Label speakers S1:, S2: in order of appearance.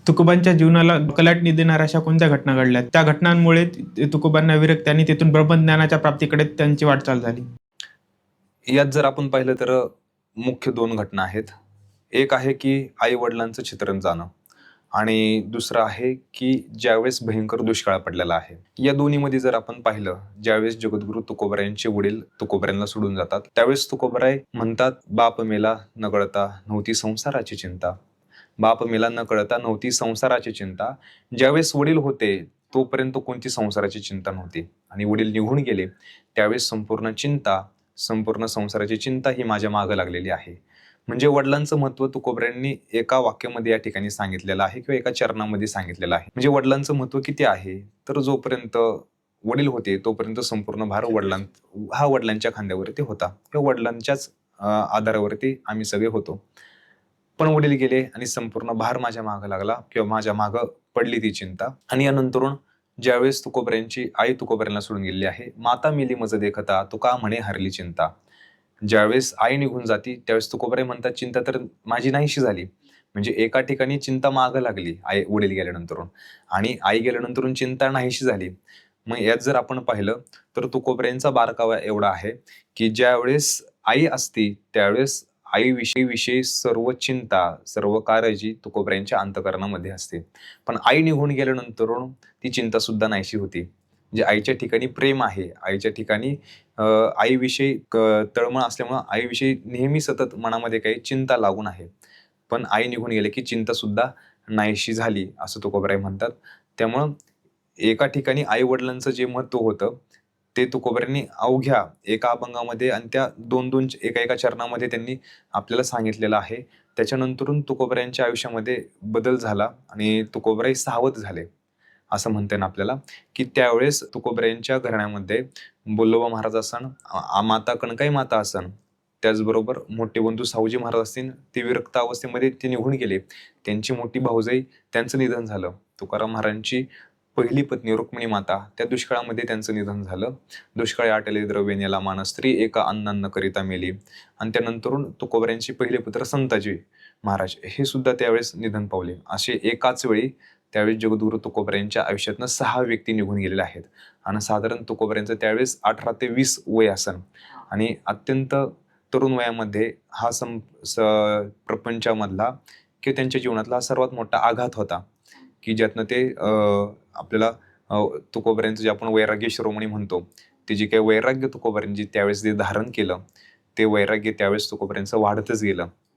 S1: तुकोबांच्या जीवनाला कलाटणी देणाऱ्या अशा कोणत्या घटना घडल्या? त्या घटनांमुळे तुकोबांना विरक्ती आणि तिथून ब्रह्मज्ञानाच्या प्राप्तीकडे त्यांची वाटचाल झाली.
S2: यात जर आपण पाहिलं तर मुख्य 2 घटना आहेत. एक आहे की आई-वडिलांचं चित्रण जाणं आणि दुसरं आहे की ज्यावेळेस भयंकर दुष्काळ पडलेला आहे. या दोन्हीमध्ये जर आपण पाहिलं, ज्यावेळेस जगद्गुरू तुकोबारायांचे वडील तुकोबारायांना सोडून जातात, त्यावेळेस तुकोबाराय म्हणतात, "बाप मेला न कळता नव्हती संसाराची चिंता." बाप मेला न कळता नव्हती संसाराची चिंता. ज्यावेळेस वडील होते, तोपर्यंत कोणती संसाराची चिंता नव्हती आणि वडील निघून गेले, त्यावेळेस संपूर्ण संसाराची चिंता ही माझ्या मागे लागलेली आहे. म्हणजे वडिलांचं महत्त्व तुकोबऱ्यांनी एका वाक्यामध्ये या ठिकाणी सांगितलेलं आहे किंवा एका चरणामध्ये सांगितलेलं आहे. म्हणजे वडिलांचं महत्त्व किती आहे? तर जोपर्यंत वडील होते, तोपर्यंत संपूर्ण भार वडिलांच्या खांद्यावरती होता किंवा वडिलांच्याच आधारावरती आम्ही सगळे होतो. पण वडील गेले आणि संपूर्ण भार माझ्या मागे लागला किंवा माझ्या मागं पडली ती चिंता. आणि यानंतरून ज्यावेळेस तुकोबऱ्यांची आई तुकोबऱ्यांना सोडून गेलेली आहे, "माता मेली मज देखता, तुका म्हणे हरली चिंता." ज्यावेळेस आई निघून जाती, त्यावेळेस तुकोबराय म्हणतात, "चिंता तर माझी नाहीशी झाली." म्हणजे एका ठिकाणी चिंता मागं लागली वडील गेल्यानंतरून आणि आई गेल्यानंतरून चिंता नाहीशी झाली. मग यात जर आपण पाहिलं तर तुकोबऱ्यांचा बारकावा एवढा आहे, की ज्यावेळेस आई असती, त्यावेळेस आईविषयी सर्व चिंता, सर्व काळजी तुकोबऱ्यांच्या अंतःकरणामध्ये असते. पण आई निघून गेल्यानंतरून ती चिंता सुद्धा नाहीशी होती. म्हणजे आईच्या ठिकाणी प्रेम आहे. आईच्या ठिकाणी आईविषयी तळमळ असल्यामुळं आईविषयी नेहमी सतत मनामध्ये काही चिंता लागून आहे. पण आई निघून गेली की चिंता सुद्धा नाहीशी झाली, असं तुकोबराय म्हणतात. त्यामुळं एका ठिकाणी आई-वडिलांचं जे महत्त्व होतं, ते तुकोबऱ्यांनी अवघ्या एका अभंगामध्ये आणि त्या 2-2 एका-एका चरणामध्ये त्यांनी आपल्याला सांगितलेलं आहे. त्याच्यानंतरून तुकोबऱ्यांच्या आयुष्यामध्ये बदल झाला आणि तुकोबराय सावध झाले. असं म्हणता येईल आपल्याला, की त्यावेळेस तुकोबऱ्यांच्या घराण्यामध्ये बोल्लोबा महाराज असन, माता कणकाई माता असन, त्याचबरोबर मोठे बंधू सावजी महाराज असतील, ते विरक्त अवस्थेमध्ये ते निघून गेले. त्यांची मोठी भाऊजाई त्यांचं निधन झालं. तुकाराम महाराजांची पहिली पत्नी रुक्मिणी माता, त्या दुष्काळामध्ये त्यांचं निधन झालं. दुष्काळी आटले द्रव्य नेला मान, स्त्री एका अन्नान्न करिता मेली. आणि त्यानंतरून तुकोबऱ्यांचे पहिले पुत्र संताजी महाराज हे सुद्धा त्यावेळेस निधन पावले. असे एकाच वेळी त्यावेळेस जगद्गुरू तुकोबऱ्यांच्या आयुष्यातनं 6 व्यक्ती निघून गेलेल्या आहेत आणि साधारण तुकोबऱ्यांचं त्यावेळेस 18 ते 20 वय असन आणि अत्यंत तरुण वयामध्ये हा प्रपंचामधला किंवा त्यांच्या जीवनातला सर्वात मोठा आघात होता, की ज्यातनं ते आपल्याला तुकोबऱ्यांचं जे आपण वैराग्य शिरोमणी म्हणतो, ते जे काही वैराग्य तुकोबऱ्यांनी त्यावेळेस जे धारण केलं, ते वैराग्य त्यावेळेस तुकोबऱ्यांचं वाढतच गेलं.